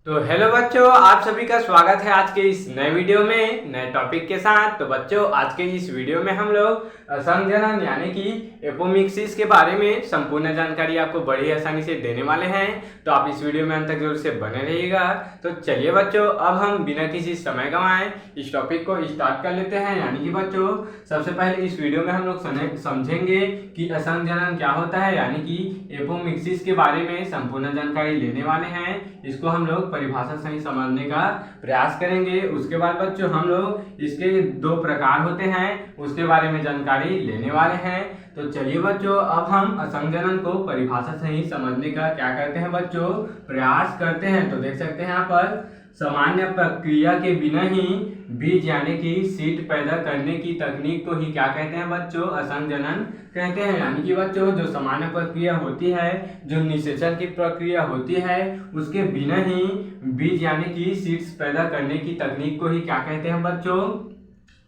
तो हेलो बच्चों, आप सभी का स्वागत है आज के इस नए वीडियो में नए टॉपिक के साथ। तो बच्चों, आज के इस वीडियो में हम लोग असंजनन यानी कि एपोमिक्सिस के बारे में संपूर्ण जानकारी आपको बड़ी आसानी से देने वाले हैं। तो आप इस वीडियो में अंत तक जरूर से बने रहिएगा। तो चलिए बच्चों, अब हम बिना किसी समय गंवाए इस टॉपिक को स्टार्ट कर लेते हैं। यानी कि बच्चों, सबसे पहले इस वीडियो में हम लोग समझेंगे कि असंजनन क्या होता है, यानी कि एपोमिक्सिस के बारे में संपूर्ण जानकारी लेने वाले हैं। इसको हम लोग परिभाषा सही समझने का प्रयास करेंगे। उसके बाद बच्चों, हम लोग इसके दो प्रकार होते हैं उसके बारे में जानकारी लेने वाले हैं। तो चलिए बच्चों, अब हम असंजनन को परिभाषा सही समझने का क्या करते हैं बच्चों, प्रयास करते हैं। तो देख सकते हैं यहाँ पर, सामान्य प्रक्रिया के बिना ही बीज यानी कि सीड पैदा करने की तकनीक को ही क्या कहते हैं बच्चों, असंजनन कहते हैं। यानी कि बच्चों, जो सामान्य प्रक्रिया होती है, जो निषेचन की प्रक्रिया होती है, उसके बिना ही बीज यानी कि सीड्स पैदा करने की तकनीक को ही क्या कहते हैं बच्चों,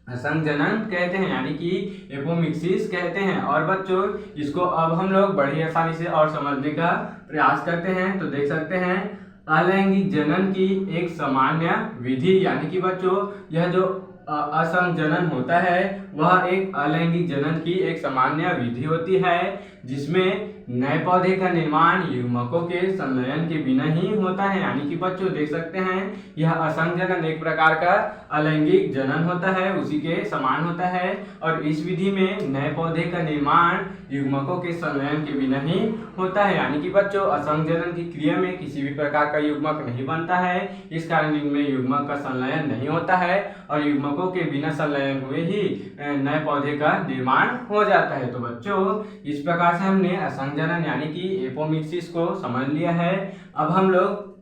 असंजनन कहते हैं, यानी कि एपोमिक्सिस कहते हैं। और बच्चों, इसको अब हम लोग बड़ी आसानी से और समझने का प्रयास करते हैं। तो देख सकते हैं, अलैंगिक जनन की एक सामान्य विधि, यानी कि बच्चों, यह जो असंजनन होता है वह एक अलैंगिक जनन की एक सामान्य विधि होती है, जिसमें नए पौधे का निर्माण युग्मकों के संलयन के बिना ही होता है। यानी कि बच्चों, देख सकते हैं, यह असंजनन एक प्रकार का अलैंगिक जनन होता है, उसी के समान होता है। और इस विधि में नए पौधे का निर्माण युग्मकों के संलयन के बिना ही होता है। यानी कि बच्चों, असंजनन की क्रिया में किसी भी प्रकार का युग्मक नहीं बनता है, इस कारण इनमें युग्मक का संलयन नहीं होता है और युग्मकों के बिना संलयन हुए ही नए पौधे का निर्माण हो जाता है। तो बच्चों, इस प्रकार से हमने असंजनन यानी कि एपोमिक्सिस को समझ लिया है। अब हम लोग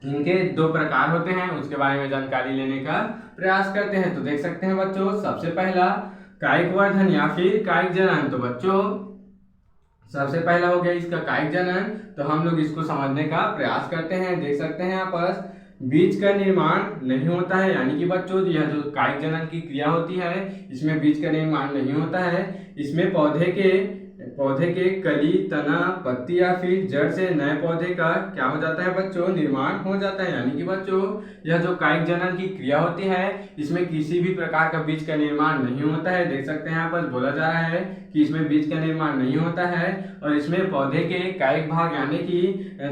इनके दो प्रकार होते हैं उसके बारे में जानकारी लेने का प्रयास करते हैं। तो देख सकते हैं बच्चों, सबसे पहला कायिक वर्धन या फिर कायिक जनन। तो बच्चों, सबसे पहला हो गया इसका कायिक जनन। तो हम लोग इसको समझने का प्रयास करते हैं। देख सकते हैं यहाँ पर, बीज का निर्माण नहीं होता है। यानी कि बच्चों, यह जो कायिक जनन की क्रिया होती है, इसमें बीज का निर्माण नहीं होता है। इसमें पौधे के कली, तना, पत्ती या फिर जड़ से नए पौधे का क्या हो जाता है बच्चों, निर्माण हो जाता है। यानी कि बच्चों, यह जो कायिक जनन की क्रिया होती है, इसमें किसी भी प्रकार का बीज का निर्माण नहीं होता है। देख सकते हैं यहाँ पर बोला जा रहा है कि इसमें बीज का निर्माण नहीं होता है और इसमें पौधे के कायिक भाग यानी कि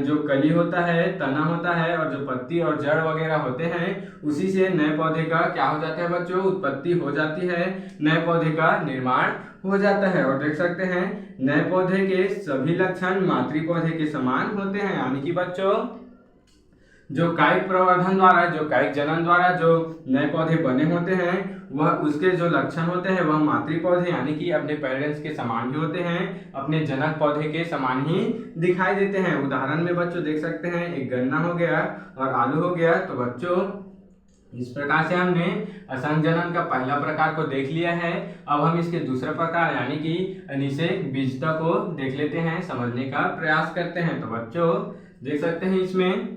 जो कली होता है, तना होता है और जो पत्ती और जड़ वगैरह होते हैं, उसी से नए पौधे का क्या हो जाता है बच्चों, उत्पत्ति हो जाती है, नए पौधे का निर्माण हो जाता है। और देख सकते हैं, नए पौधे के सभी लक्षण मातृ पौधे के समान होते हैं। यानी कि बच्चों, जो कायिक प्रवर्धन द्वारा, जो कायिक जनन द्वारा जो नए पौधे बने होते हैं, वह उसके जो लक्षण होते हैं वह मातृ पौधे यानी कि अपने पेरेंट्स के समान ही होते हैं, अपने जनक पौधे के समान ही दिखाई देते हैं। उदाहरण में बच्चों देख सकते हैं, एक गन्ना हो गया और आलू हो गया। तो बच्चों, इस प्रकार से हमने असंजनन का पहला प्रकार को देख लिया है। अब हम इसके दूसरा प्रकार यानी कि अनिषेक बीजता को देख लेते हैं, समझने का प्रयास करते हैं। तो बच्चों, देख सकते हैं,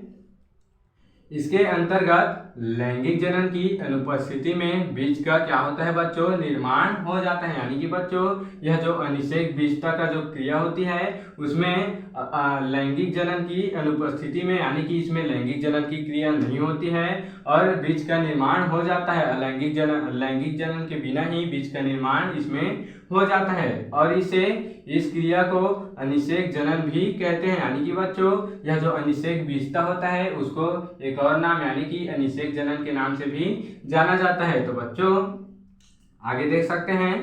इसके अंतर्गत लैंगिक जनन की अनुपस्थिति में बीज का क्या होता है बच्चों, निर्माण हो जाता है। यानी कि बच्चों, यह जो अनिषेक बीजता का जो क्रिया होती है, उसमें लैंगिक जनन की अनुपस्थिति में, यानी कि इसमें लैंगिक जनन की क्रिया नहीं होती है और बीज का निर्माण हो जाता है। लैंगिक जनन के बिना ही बीज का निर्माण इसमें हो जाता है और इस क्रिया को अनिषेक जनन भी कहते हैं। यानी कि बच्चों, यह जो अनिषेक बीजता होता है, उसको एक और नाम यानी कि अनिषेक जनन के नाम से भी जाना जाता है। तो बच्चों, आगे देख सकते हैं,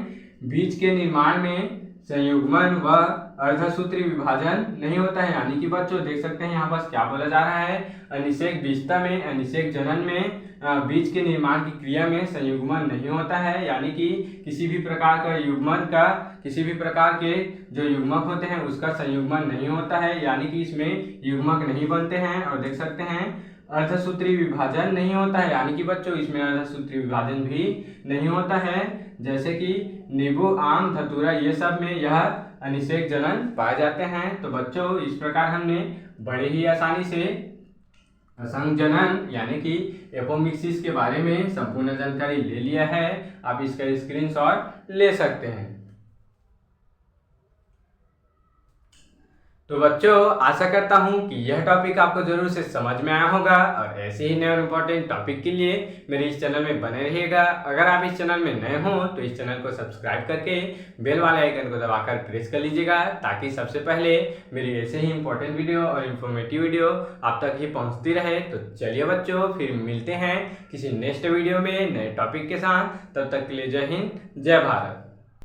बीज के निर्माण में संयुग्मन व अर्धसूत्री विभाजन नहीं होता है। यानी कि बच्चों, देख सकते हैं यहाँ पर क्या बोला जा रहा है, अनिषेक बीजता में, अनिषेक जनन में बीज के निर्माण की क्रिया में संयुग्मन नहीं होता है। यानी कि किसी भी प्रकार के जो युग्मक होते हैं उसका संयुग्मन नहीं होता है, यानी कि इसमें युग्मक नहीं बनते हैं। और देख सकते हैं, अर्धसूत्री विभाजन नहीं होता है। यानी कि बच्चों, इसमें अर्धसूत्री विभाजन भी नहीं होता है। जैसे कि नींबू, आम, धतूरा, ये सब में यह अनिषेक जनन पाए जाते हैं। तो बच्चों, इस प्रकार हमने बड़े ही आसानी से असंजनन यानी कि एपोमिक्सिस के बारे में संपूर्ण जानकारी ले लिया है। आप इसका स्क्रीनशॉट ले सकते हैं। तो बच्चों आशा करता हूँ कि यह टॉपिक आपको जरूर से समझ में आया होगा और ऐसे ही नए और इम्पोर्टेंट टॉपिक के लिए मेरे इस चैनल में बने रहिएगा। अगर आप इस चैनल में नए हो तो इस चैनल को सब्सक्राइब करके बेल वाले आइकन को दबाकर प्रेस कर लीजिएगा ताकि सबसे पहले मेरी ऐसे ही इम्पोर्टेंट वीडियो और इन्फॉर्मेटिव वीडियो आप तक ही पहुँचती रहे। तो चलिए बच्चों फिर मिलते हैं किसी नेक्स्ट वीडियो में नए टॉपिक के साथ। तब तक के लिए जय हिंद जय भारत।